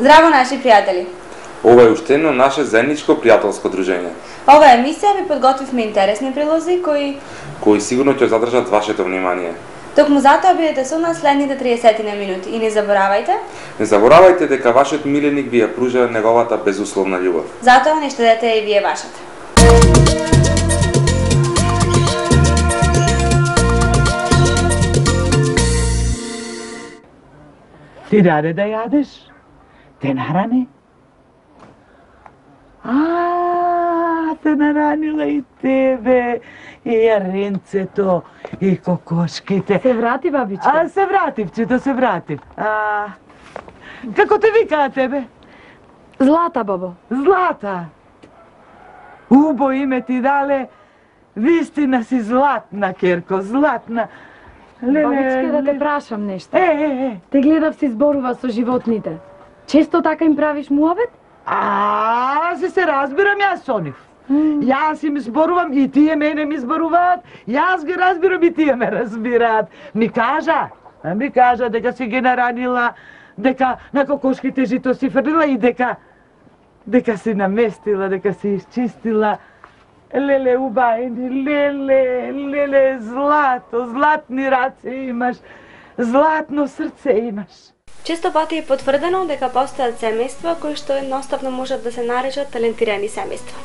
Здраво, наши пријатели! Ова е уште едно наше заедничко пријателско дружење. Ова емисија ви подготвивме интересни прилози кои сигурно ќе задржат вашето внимание. Токму затоа бидете со нас следните 30 минути и не заборавајте дека вашиот миленик ви ја пружа неговата безусловна љубов. Затоа не штедете и вие вашата. Ти даде да јадеш? Те нарани? Те наранила и тебе, и јаренцето, и кокошките. Се врати, бабичка? Се вратив, чето се вратив. Како те викаа тебе? Злата, бабо. Злата? Убо име ти дале. Вистина си златна, Керко, златна. Бабичка, да те прашам нешто. Те гледав си зборува со животните. Често така им правиш муабет? Се разбирам јас со нив. Јас им зборувам и тие мене ми зборуваат. Јас ги разбирам и тие ме разбираат. Ми кажа дека си ги наранила, дека на кокошките жито си фрлила и дека си наместила, дека си изчистила. Леле, убајни, леле, злато, златни раце имаш, златно срце имаш. Често пати е потврдено дека постојат семејства кои што едноставно можат да се наречат талентирани семејства.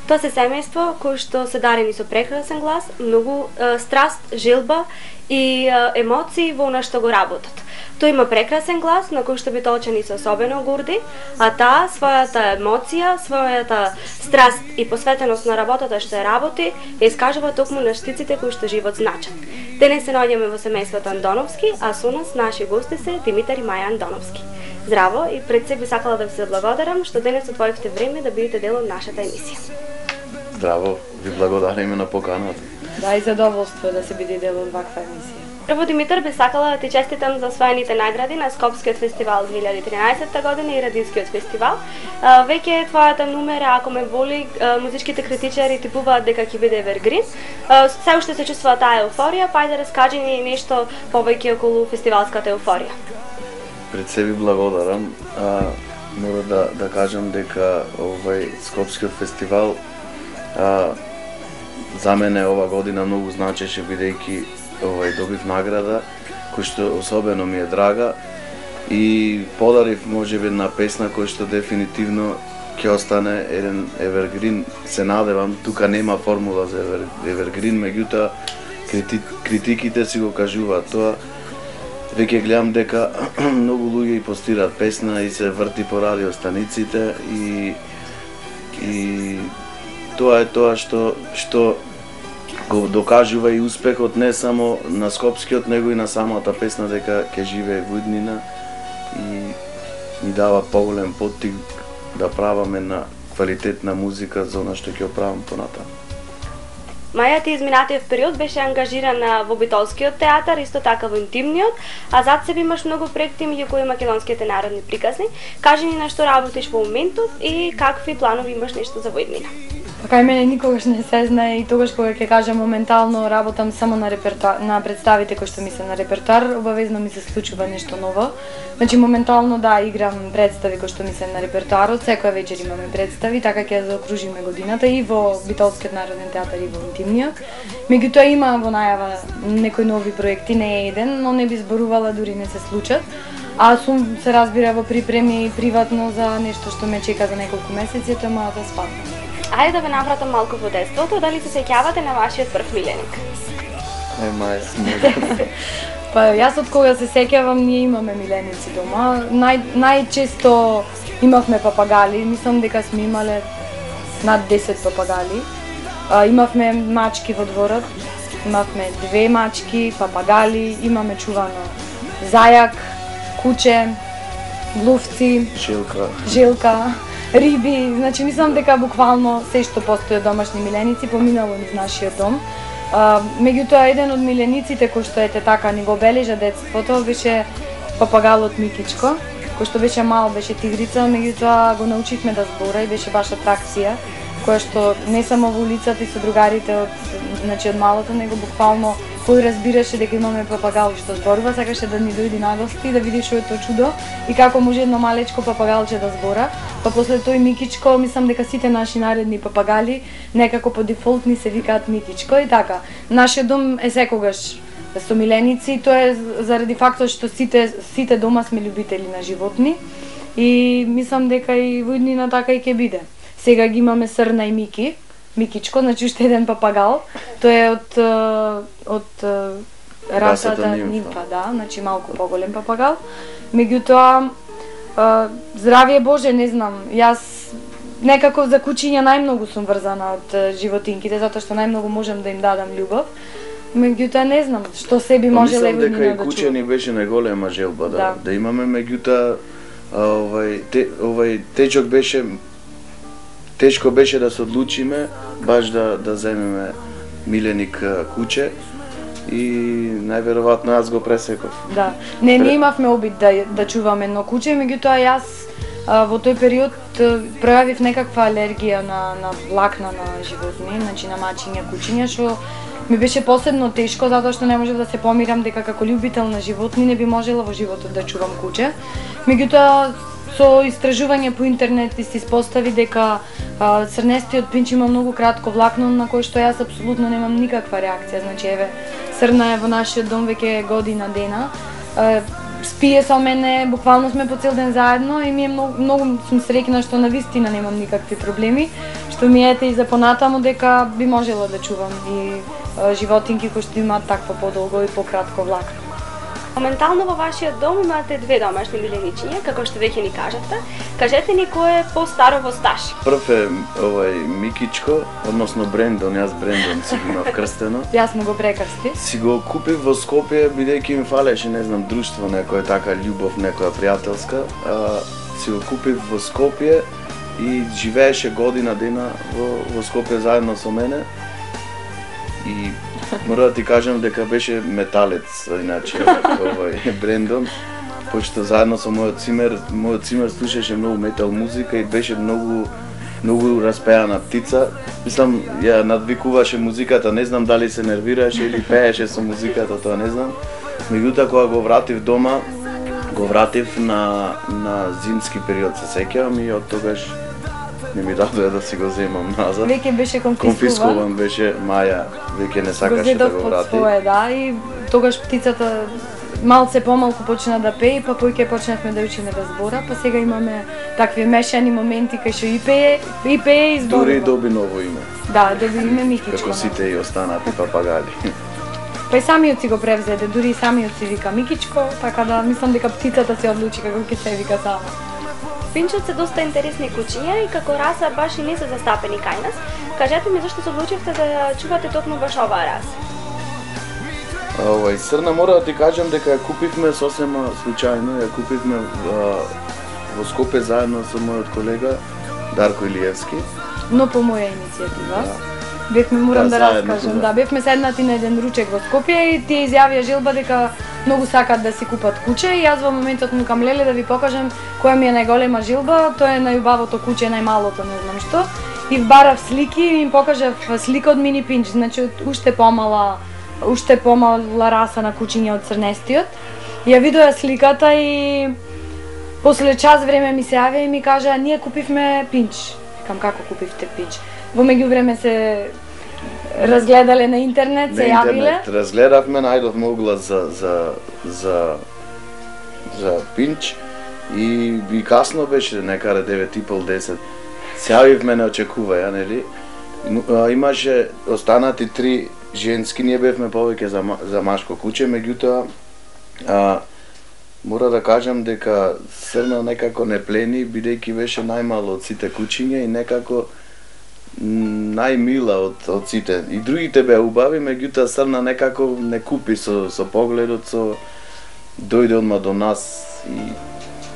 Тоа се семејства кои што се дарени со прекрасен глас, многу страст, желба и емоции во она што го работат. Тој има прекрасен глас на кој што битолчани се особено горди, а таа својата емоција, својата страст и посветеност на работата што ја работи, ја искажува токму на штиците кои што живот значат. Денес се наоѓаме во семејството Андоновски, а со нас наши гости се Димитар и Маја Андоновски. Здраво и пред се би сакала да ви се благодарам што денес отвоивте време да бидете дел од нашата емисија. Здраво, ви благодариме на поканата. Да, и задоволство е да се биде дел од ваква емисија. Прво, Димитар, би сакала да ти честитам за освоените награди на Скопскиот фестивал 2013 година и Радинскиот фестивал. Веќе твојата numера, ако ме боли, музичките критичари типуваат дека ќе биде evergreen. Се уште се чувствува таа еуфорија, па ајде раскажи ни нешто повеќе околу фестивалската еуфорија. Пред себе благодарам. Мора да кажам дека овој Скопскиот фестивал за мене ова година многу значеше, бидејќи добив награда, кој што особено ми е драга и подарив можеби една песна кој што дефинитивно ќе остане еден evergreen. Се надевам, тука нема формула за evergreen, меѓутоа критиките си го кажуваат тоа. Веќе гледам дека многу луѓе и постираат песна и се врти по радиостаниците и тоа е тоа што го докажува и успехот не само на Скопскиот, него и на самата песна дека ќе живее во иднина и ни дава поголем поттик да праваме на квалитетна музика за она што ќе правам понатаму. Маја, ти изминатиот период беше ангажирана во Битолскиот театар, исто така во Интимниот, а зад себе имаш многу проекти меѓу кои македонските народни приказни. Кажи ни на што работиш во моментов и какви планови имаш нешто за во иднина. Па кај мене никогаш не се знае и тогаш кога ќе кажам моментално работам само на на представите кои што ми се на репертоар, обавезно ми се случува нешто ново. Значи моментално да играм представи кои што ми се на репертоарот, секоја вечер имаме представи, така ќе заокружиме годината и во Битолскиот народен театар и во Интимниот. Меѓутоа има во најава некои нови проекти, не е еден, но не би зборувала дури не се случат. А сум се разбира во припреми приватно за нешто што ме чека за неколку месеци, тоа е мојата свадба. Ајде да ве навратам малку во детството, дали се сеќавате на вашиот прв миленик? Маја, Па јас од кога се сеќавам, ние имаме миленици дома. Најчесто имавме папагали, мислам дека сме имале над 10 папагали. Имавме мачки во дворот, имавме 2 мачки, папагали, имаме чувано зајак, куче, глувци, жилка, риби, значи мислам дека буквално се што постои од домашни миленици поминало низ нашиот дом. Меѓутоа еден од милениците кој што ете така ни го обележа детството беше папагалот Микичко, кој што беше мал, беше тигрица, меѓутоа го научивме да збора и беше баш атракција, која што не само во улицата и со другарите од малото, него буквално кој разбираше дека имаме папагал што зборува, сакаше да ни дојде на гости да види што е тоа чудо и како може едно малечко папагалче да збора. Па после тој Микичко, мислам дека сите наши наредни папагали некако по дефолт ни се викаат Микичко и така. Нашиот дом е секогаш со миленици, тоа е заради фактот што сите дома сме љубители на животни и мислам дека и во иднина така и ќе биде. Сега ги имаме Срна и Микичко, значи уште еден папагал. Тој е од расата нимфа, да, значи малку поголем папагал. Меѓутоа, здравје Боже, не знам, јас некако за кучиња најмногу сум врзана од животинките, затоа што најмногу можам да им дадам љубов. Меѓутоа не знам што се би можеле во иднина да чувам. Мислам дека и куче ни беше најголема желба да имаме, меѓутоа течок беше тешко беше да се одлучиме баш да земеме миленик куче и најверојатно јас го пресеков. Да, не имавме обид да чуваме едно куче, меѓутоа јас во тој период пројавив некаква алергија на влакна на животни, значи на мачиња, кучиња, што ми беше посебно тешко затоа што не можев да се помирам дека како љубител на животни не би можела во животот да чувам куче. Меѓутоа со истражување по интернет се испостави дека црнестиот пинч има многу кратко влакно на кој што јас апсолутно немам никаква реакција. Значи еве Срна е во нашиот дом веќе година дена. Спие со мене, буквално сме по цел ден заедно и ми е многу сум среќна што навистина немам никакви проблеми, што ми ете и за понатаму дека би можела да чувам и животинки кои што имаат такво подолго и пократко влакно. Моментално во вашиот дом имате две домашни миленичиња, како што веќе ни кажавте. Кажете ни кој е постаро во стаж. Прв е Микичко, односно Брендон, јас Брендон си го имав крстено. Јас му го прекрстив. Си го купив во Скопје бидејќи ми фалеше, не знам, друштво некоја така љубов, некоја пријателска. Си го купив во Скопје и живееше година дена во Скопје заедно со мене. И мора да ти кажам дека беше металец, иначе, Брендон, пошто заедно со мојот цимер слушаше многу метал музика и беше многу распеана птица. Мислам, ја надвикуваше музиката, не знам дали се нервираше или пееше со музиката, тоа не знам. Меѓутоа кога го вратив дома, го вратив на зимски период, се сеќавам, и од тогаш не ми дадоа да си го земам назад. Веќе беше конфискуван беше Маја, веќе не сакаше да го врати. Свое, да, и тогаш птицата малце помалку почна да пее, па поиќе почнавме да учиме да збора, па сега имаме такви мешани моменти кај што и пее и зборува. Дури доби ново име. Да, доби име Микичко. Како сите и останати папагали. Па и самиот си го превзеде, дури и самиот си вика Микичко, така да мислам дека птицата се одлучи како ќе се вика сама. Пинчот се доста интересни кучиња и како раса баш и не се застапени кај нас. Кажете ми зашто се одлучивте да чувате токму баш оваа раса? Срна, мора да ти кажам дека ја купивме сосема случајно, ја купивме во Скопје заедно со мојот колега Дарко Илиевски. Но по моја иницијатива. Бевме, морам да раскажам, да, бевме седнати на еден ручек во Скопје и тие изјавија желба дека многу сакат да си купат куче и јас во моментот му кам леле да ви покажам која ми е најголема желба, тоа е најубавото куче, најмалото, не знам што. И барав слики и им покажав слика од мини пинч, значи уште помала раса на кучиња од црнестиот. Ја видоа сликата и после час време ми се јавија и ми кажа ние купивме пинч. Викам како купивте пинч? Во меѓувреме се разгледале на интернет, се јавиле. Разгледавме, најдовме оглас за пинч и касно беше, некаде 9:30-10. Се јавивме, не очекуваја, нели? Имаше останати 3 женски, ние бевме повеќе за машко куче, меѓутоа мора да кажам дека Срна некако не плени, бидејќи беше најмало од сите кучиња и некако најмила од сите. И другите беа убави, меѓутоа Срна некако не купи со погледот, дојде одма до нас и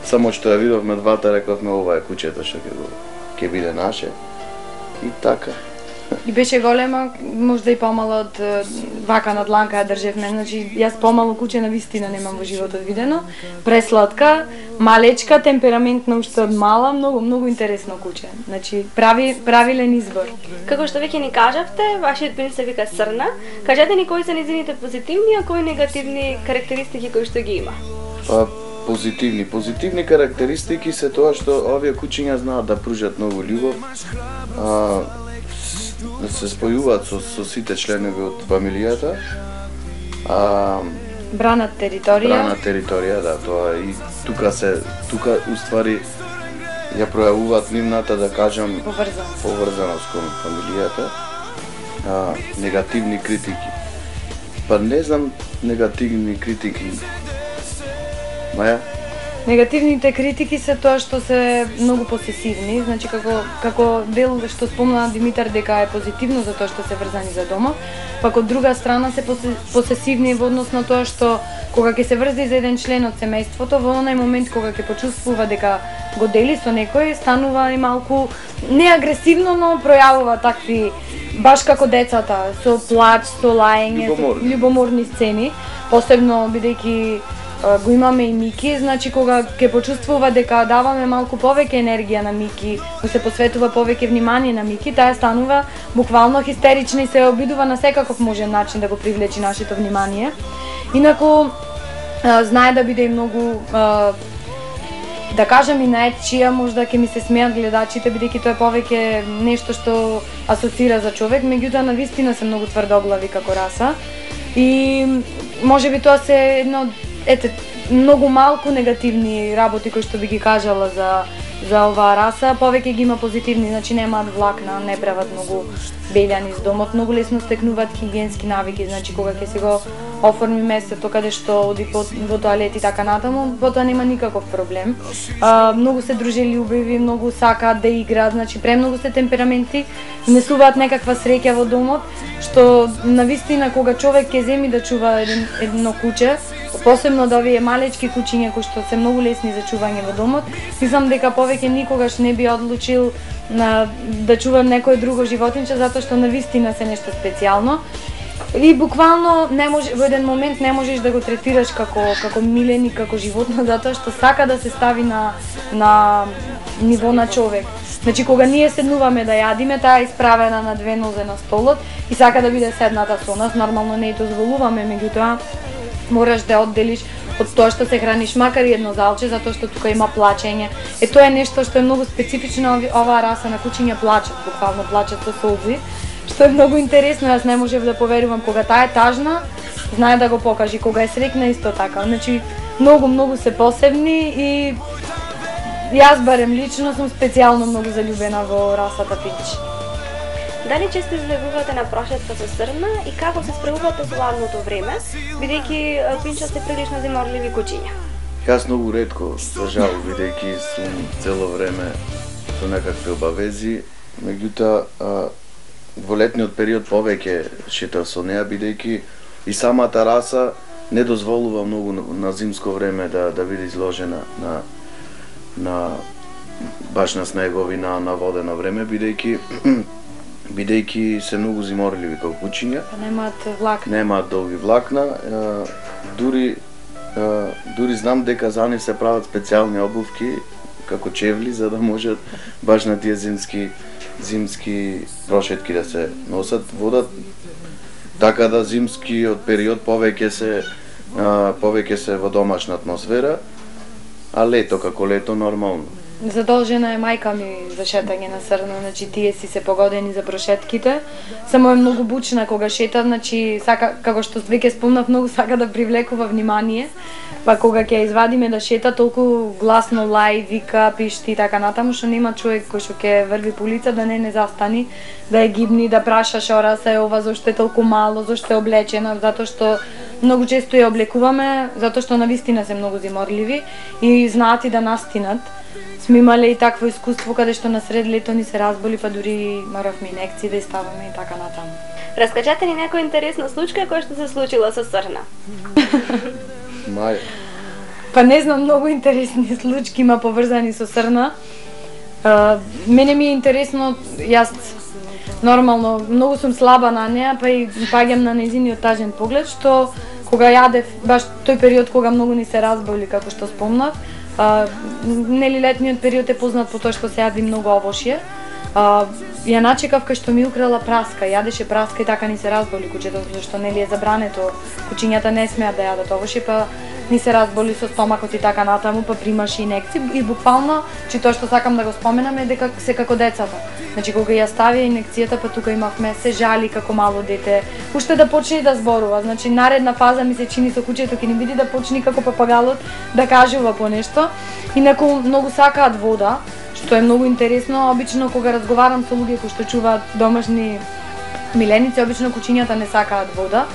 само што ја видовме двата рековме ова е кучето што ќе биде наше. И така. И беше голема, можда и помала од вака на дланка ја држевме, значи јас помало куче на вистина немам во животот видено. Пресладка, малечка, темпераментна уште од мала, многу интересно куче. Значи правилен избор. Како што веќе ни кажавте, вашиот принц се вика Срна. Кажете ни кои се нејзините позитивни, а кои негативни карактеристики кои што ги има? Позитивни карактеристики се тоа што овие кучиња знаат да пружат многу љубов, се спојуваат со сите членови од фамилијата. Брана територија, да, тоа и тука уствари ја пројавуваат нивната, да кажам, поврзаност кон фамилијата. Негативни критики. Па не знам негативни критики. Маја? Негативните критики се тоа што се многу посесивни, значи како дел што спомна Димитар дека е позитивно за тоа што се врзани за домот, пак од друга страна се посесивни во однос на тоа што кога ќе се врзи за еден член од семејството, во оној момент кога ќе почувствува дека го дели со некој, станува и малку не агресивно, но пројавува такви баш како децата, со плач, со лаење, со љубоморни сцени, посебно бидејќи го имаме и Мики, значи кога ќе почувствува дека даваме малку повеќе енергија на Мики, му се посветува повеќе внимание на Мики, таа станува буквално хистерична и се обидува на секаков можен начин да го привлечи нашето внимание. Инаку знае да биде и многу да кажам и наечија, можда ќе ми се смеат гледачите бидејќи тоа е повеќе нешто што асоцира за човек, меѓутоа навистина се многу тврдоглави како раса и можеби тоа се едно многу малку негативни работи кои што би ги кажала за оваа раса, повеќе ги има позитивни, значи немаат влакна, не прават многу белјани из домот, многу лесно стекнуваат хигиенски навики, значи кога ќе си го оформи местото каде што оди во тоалет и така натаму, потоа нема никаков проблем. Многу се дружелюбиви, многу сакаат да играат, значи премногу се темпераменти, внесуваат некаква среќа во домот, што навистина кога човек ќе земи да чува едно куче, посебно да овие малечки кучиња кои што се многу лесни за чување во домот, мислам дека повеќе никогаш не би одлучил да чува некое друго животинче затоа што навистина се нешто специјално. И буквално не може во еден момент не можеш да го третираш како милен и како животно затоа што сака да се стави на ниво на човек. Значи кога ние седнуваме да јадиме, таа е исправена на две нозе на столот и сака да биде седната со нас, нормално не ја дозволуваме, меѓутоа мораш да одделиш од тоа што се храниш макар и едно залче, затоа што тука има плачење. Тоа е нешто што е многу специфично, оваа раса на кучиња плачат, буквално плачат со солзи, што е многу интересно, јас не можев да поверувам кога таа е тажна, знае да го покаже, кога е срекна исто така. Значи многу се посебни и јас барем лично сум специјално многу заљубена во расата пинч. Дали често излегувате на прошетка со Срна и како се справувате со ладното време, бидејќи пинчот се прилично земорливи кучиња? Јас многу ретко, за жал, бидејќи сум цело време со некакви обавези, меѓутоа во летниот период повеќе шетав со неа, бидејќи и самата раса не дозволува многу на зимско време да биде изложена баш на снеговина, на водено време, бидејќи се многу зиморливи како кучиња. Немаат влакна. Немаат долги влакна. Дури знам дека за нив се прават специјални обувки како чевли за да можат баш на тие зимски прошетки да се носат. Водат така да зимскиот период повеќе се во домашна атмосфера, а лето како лето нормално. Задолжена е мајка ми за шетање на Срна, значи тие си се погодени за прошетките. Само е многу бучна кога шета, значи сака, како што веќе спомнав, многу сака да привлекува внимание. Па кога ќе ја извадиме да шета, толку гласно лај, вика, пишти и така натаму, што нема човек кој што ќе врви по улица да не застани, да ја гибни, да праша што раса е ова, зошто е толку мало, зошто е облечена, затоа што многу често ја облекуваме, затоа што навистина се многу зиморливи и знаат и да настинат. Сме имале и такво искуство каде што на сред лето ни се разболи, па дури моравме инекции да ставаме и така натаму. Раскажете ни некоја интересна случка која што се случила со Срна. Мај. Па не знам, многу интересни случки има поврзани со Срна. Мене ми е интересно, јас нормално, многу сум слаба на неа, па и паѓам на нејзиниот тажен поглед, што кога јадев, баш тој период кога многу ни се разболи, како што спомнав, нели летниот период е познат по тоа што се јади многу овошје. Ја начекав кај што ми украла праска, јадеше праска и така ни се разболи кучето, зашто нели е забрането, кучињата не смеат да јадат овошје, па ни се разболи со стомакот и така натаму, па примаше инекции и буквално, че тоа што сакам да го споменам е дека се како децата. Значи кога ја ставија инекцијата, па тука имавме се жали како мало дете, уште да почне да зборува. Значи наредна фаза ми се чини со кучето ќе ни биде да почне како папагалот да кажува по нешто. Инаку многу сакаат вода, што е многу интересно. Обично кога разговарам со луѓе кои што чуваат домашни миленици, обично кучињата не сакаат вода.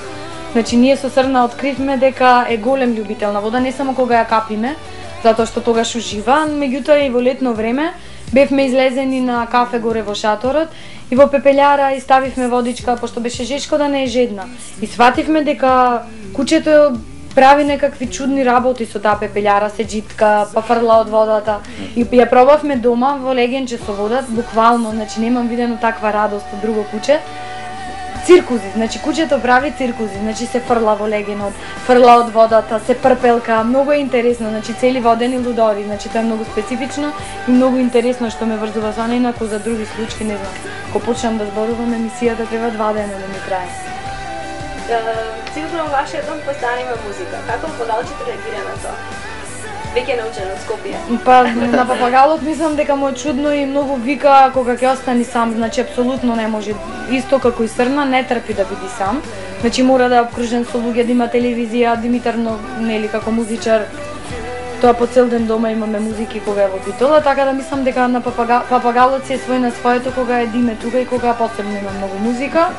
Значи ние со Срна откривме дека е голем љубител на вода, не само кога ја капиме, затоа што тогаш ужива, меѓутоа и во летно време бевме излезени на кафе горе во шаторот и во пепелјара и ставивме водичка, пошто беше жешко да не е жедна. И свативме дека кучето прави некакви чудни работи со таа пепелјара, се джитка, па фрла од водата. И ја пробавме дома во легенче со вода, буквално, значи немам видено таква радост од друго куче. Циркузи, значи кучето прави циркузи, значи се фрла во легенот, фрла од водата, се прпелка, многу е интересно, значи цели водени лудори, значи тоа е многу специфично и многу интересно што ме врзува со неа, инаку за други случаи не знам. Кога почнам да зборувам, емисијата треба 2 дена да ми трае. Сигурно вашиот дом постојано има музика. Како папагалчето реагира на тоа? Веќе е научено од Скопје. Па на папагалот мислам дека му е чудно и многу вика кога ќе остани сам, значи апсолутно не може. Исто како и Срна не трпи да биде сам. Значи мора да е обкружен со луѓе, да има телевизија, Димитар нели како музичар. Тоа по цел ден дома имаме музики кога е во битола, така да мислам дека на папагалот си е свој на своето кога е Диме тука и кога посебно има многу музика.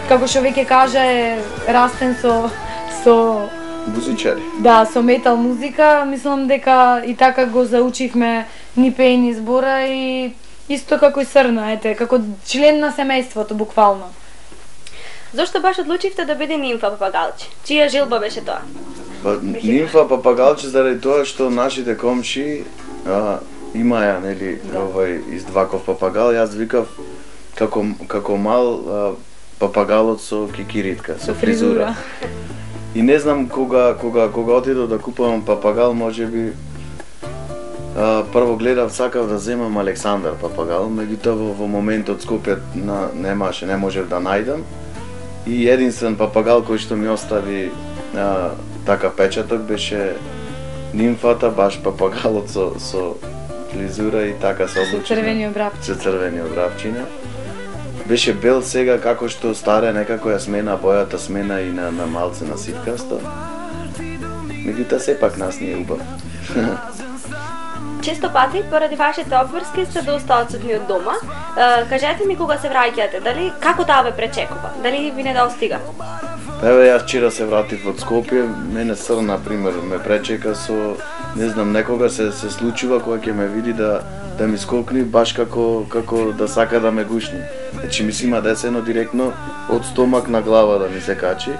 Како што веќе кажа е растен со музичари. Да, со метал музика, мислам дека и така го заучивме ни пеј ни збора и исто како и Срна, ете, како член на семејството буквално. Зошто баш одлучивте да биде нимфа папагалче? Чија жилба беше тоа? Па, нимфа папагалче заради тоа што нашите комши имаја нели издваков папагал, јас викав како мал папагалот со кикиритка, со фризура. И не знам кога отидов да купувам папагал, можеби прво гледав, сакав да земам Александар папагал, меѓутоа во моментот Скопје не можев да најдам. И единствен папагал кој што ми остави така печаток беше нимфата, баш папагалот со фризура и така со облачина. Со црвени обравчина. Беше бел, сега како што старе некако ја смена бојата, смена и на малце на ситкасто. Меѓутоа сепак нас не е убав. Често пати, поради вашите обврски, сте доста отсутни од дома. Кажете ми кога се враќате, дали како таа ве пречекува? Дали ви не достига? Еве јас вчера се вратив од Скопје, мене Срна, например, ме пречека со, не знам, некога се случува кога ќе ме види да ми скокни баш како да сака да ме гушни. Значи ми си има десено директно од стомак на глава да ми се качи.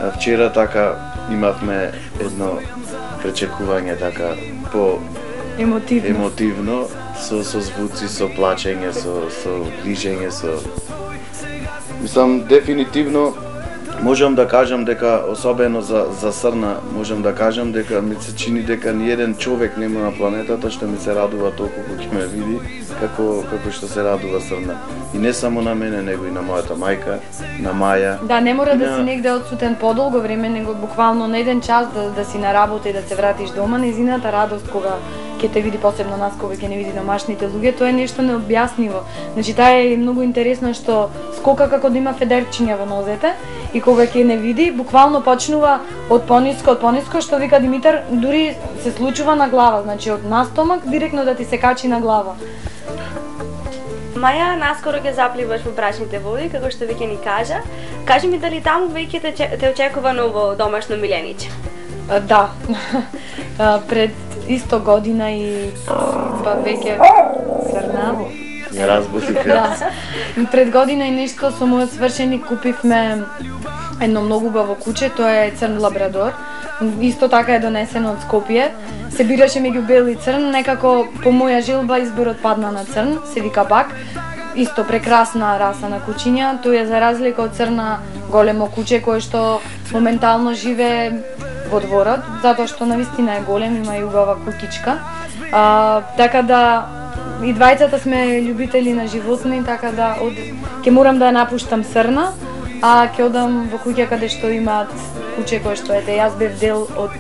А вчера така имавме едно пречекување така по емотивно со звуци, со плачење, со грижење, мислам дефинитивно можам да кажам дека особено за Срна можам да кажам дека ми се чини дека ни еден човек нема на планетата што ми се радува толку кога ќе ме види како што се радува Срна. И не само на мене, него и на мојата мајка, на Маја. Да, не мора да си негде одсутен подолго време, него буквално на еден час да си на работа и да се вратиш дома, нејзината радост кога ќе те види, посебно нас кога ќе не види домашните луѓе, тоа е нешто необјаснимо. Значи таа е многу интересно што скока како да има федерчиња во нозете и кога ќе не види, буквално почнува од пониско, што вика Димитар, дури се случува на глава, значи од настомак директно да ти се качи на глава. Маја, наскоро ќе запливаш во брачните води, како што веќе ни кажа. Кажи ми дали таму веќе те очекува ново домашно милениче? Да. Пред исто година и веќе Срна. Не разбудив. Да. Пред година и нешто со мојот свршеник купивме едно многу убаво куче, тоа е црн лабрадор. Исто така е донесено од Скопје. Се бираше меѓу бел и црн, некако по моја жилба изборот падна на црн, се вика Бак. исто прекрасна раса на кучиња, тој е за разлика од црна големо куче кое што моментално живее во дворот, затоа што навистина е голем, има и убава кукичка. Така да и двајцата сме љубители на животни, така да ќе морам да ја напуштам црна, а ќе одам во куќа каде што имаат куче кое што ете јас бев дел од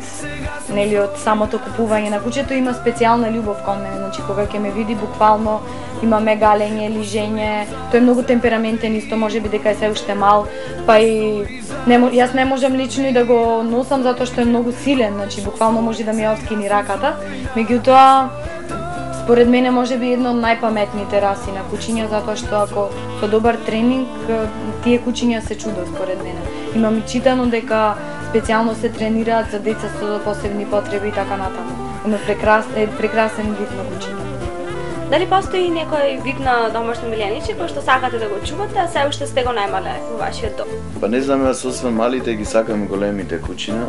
самото купување на кучето, има специјална љубов кон мене, значи кога ќе ме види буквално имаме галење, лижење, тој е многу темпераментен, исто можеби дека е се уште мал, па и јас не можам лично и да го носам затоа што е многу силен, значи буквално може да ми ја откини раката. Меѓутоа според мене можеби едно од најпаметните раси на кучиња, затоа што ако со добар тренинг тие кучиња се чудо според мене. Имам и читано дека специјално се тренираат за деца со посебни потреби и така натаму. Има прекрасен вид на кучиња. Дали постои некој вид на домашно милениче кој што сакате да го чувате, а се уште сте го најмале во вашиот дом? Па не знам, јас освен малите ги сакам големите кучиња.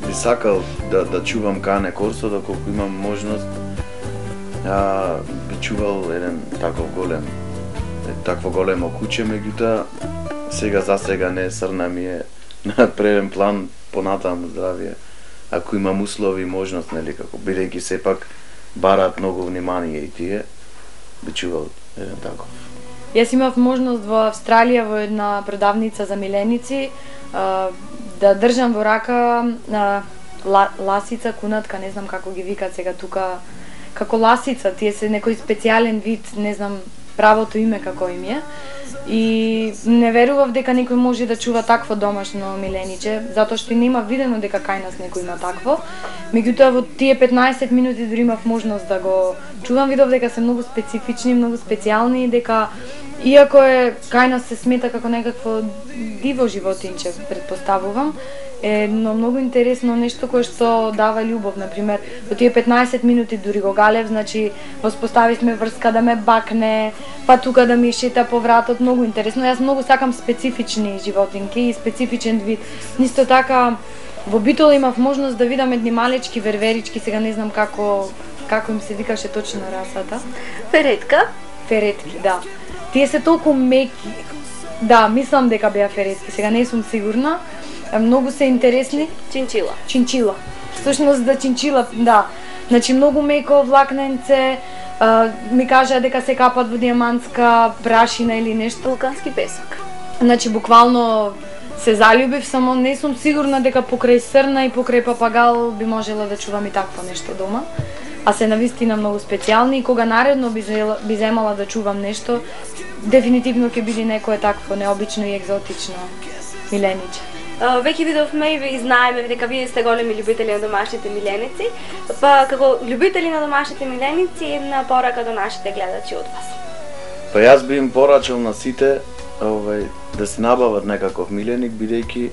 Би сакал да чувам кане корсо, доколку имам можност. Би чувал еден такво големо куче, меѓутоа сега не, црна ми е на преден план, понатаму здравие. Ако имам услови и можност, нели, како бидејќи сепак бараат многу внимание и тие, би чувал еден таков. Јас имав можност во Австралија во една продавница за миленици да држам во рака ласица, кунатка, не знам како ги викаат сега тука, како ласица, тие се некој специјален вид, не знам правото име како им е. И не верував дека некој може да чува такво домашно милениче, затоа што и нема видено дека кај нас некој има такво. Меѓутоа во тие 15 минути дури имав можност да го чувам, видов дека се многу специфични, многу специјални, дека иако е кај нас се смета како некакво диво животинче, претпоставувам, но многу интересно нешто кое што дава љубов, например, во тие 15 минути дури го галев, значи воспоставивме врска да ме бакне, па тука да ми шета по вратот, многу интересно. Јас многу сакам специфични животинки и специфичен вид. Исто така во Битола имав можност да видам едни малечки верверички, сега не знам како им се викаше точно расата. Феретка? Феретки, да. Тие се толку меки. Да, мислам дека беа феретки, сега не сум сигурна. Многу се интересни. Чинчила. Чинчила. Всушност да чинчила, да. Значи многу меко влакненце, ми кажа дека се капат во диамантска прашина или нешто. Вулкански песок. Значи буквално се заљубив, само не сум сигурна дека покрај црна и покрај папагал би можела да чувам и такво нешто дома. А се навистина многу специјални и кога наредно би земала да чувам нешто, дефинитивно ќе биде некое такво необично и екзотично милениче. Веќе видовме и знаеме дека вие сте големи љубители на домашните миленици, па како љубители на домашните миленици една порака до нашите гледачи од вас. Па јас би им порачал на сите да се набават некаков миленик, бидејќи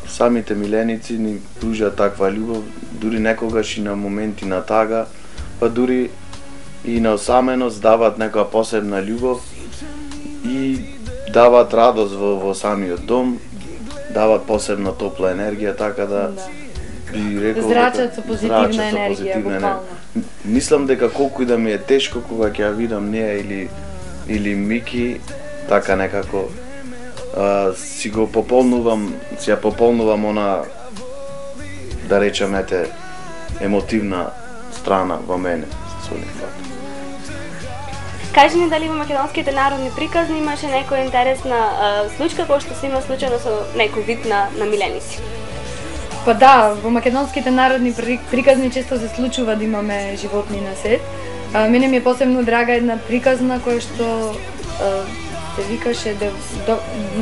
самите миленици ни пружаат таква љубов, дури некогаш и на моменти на тага, па дури и на осаменост даваат некоја посебна љубов и даваат радост во самиот дом, даваат посебна топла енергија, така да би рекол зрачат со позитивна енергија, буквално. Мислам дека колку и да ми е тешко кога ќе ја видам неа или Мики, така некако си ја пополнувам она, да речем, емотивна страна во мене со нив. Кажи ни дали во македонските народни приказни имаше некоја интересна случка која што се има случајно со некој вид на миленици? Па да, во македонските народни приказни често се случува да имаме животни на сет. Мене ми е посебно драга една приказна која што се викаше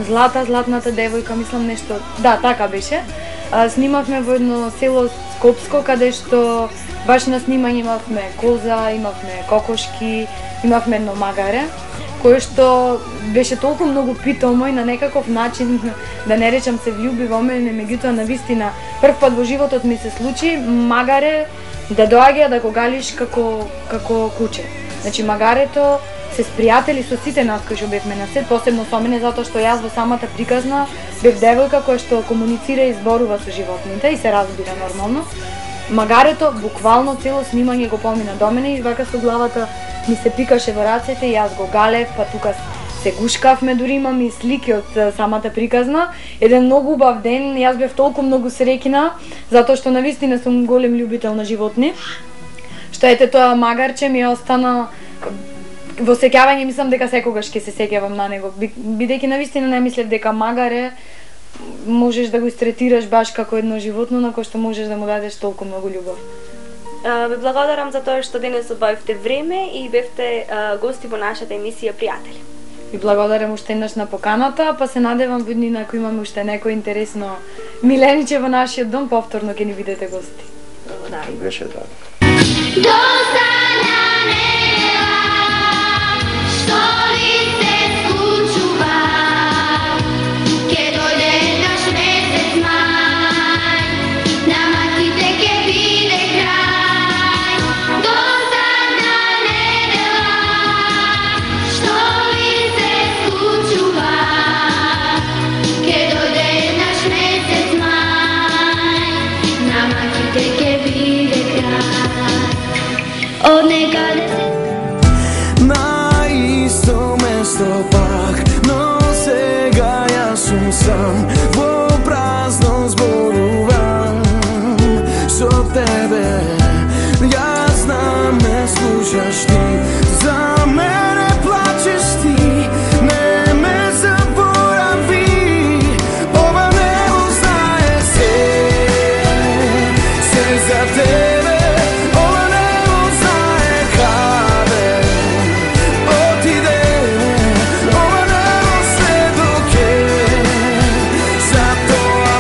Златната девојка, мислам нешто. Да, така беше. Снимавме во едно село Скопско, каде што баш на снимање имавме коза, имавме кокошки, имавме едно магаре, кое што беше толку многу питомо и на некаков начин, да не речам се влюби во мене, меѓутоа навистина прв пат во животот ми се случи магаре да доаѓа да го галиш како куче. Значи магарето се спријатели со сите нас кои што бевме на сет, посебно со мене, затоа што јас во самата приказна бев девојка која што комуницира и зборува со животните и се разбира нормално. Магарето буквално цело снимање го помина до мене и вака со главата ми се пикаше во рацете и јас го галев, па тука се гушкавме, дури имам и слики од самата приказна. Еден многу убав ден, јас бев толку многу среќна, затоа што навистина сум голем љубител на животни. Што ете тоа магарче ми остана во сеќавање, мислам дека секогаш ќе се сеќавам на него, бидејќи навистина не мислев дека магаре можеш да го истретираш баш како едно животно на кое што можеш да му дадеш толку многу љубов. Ви благодарам за тоа што денес обавивте време и бевте гости во нашата емисија Пријатели. Ви благодарам уште еднаш на поканата, па се надевам во днина ако имаме уште некој интересно милениче во нашиот дом, повторно ќе ни бидете гости. Благодарам. Беше драго. Na isto mesto pak, no сега јас сум сам, во празно зборувам со тебе. Јас знам не слушаш ти, за мене плачеш ти, не ме заборави, ова небо знае се за тебе. Ова небо се до ке, затоа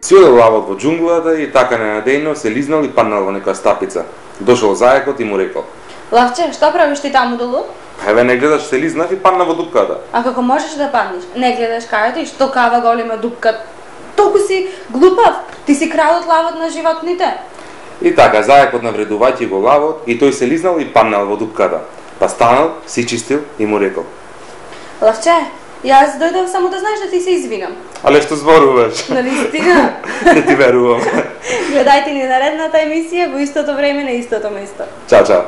Си одел лавот во џунглата и така ненадејно се лизнал и паднал во некоја стапица. Дошол заекот и му рекол: Лавче, што правиш ти таму долу? Еве не гледаш, се лизнав и падна во дупката. А како можеш да паднеш? Не гледаш кајата и што кава голема дупка? Толку си глупав, ти си крадот лавот на животните. И така заекот навредувајќи го лавот и тој се лизнал и паднал во дупката. Па станал, си чистил и му рекол: Лавче, јас дојдов само да знаеш да ти се извинам. Але што зборуваш? Нали стига? Не ти верувам. Гледајте ни наредната емисија во истото време на истото место. Чао, чао.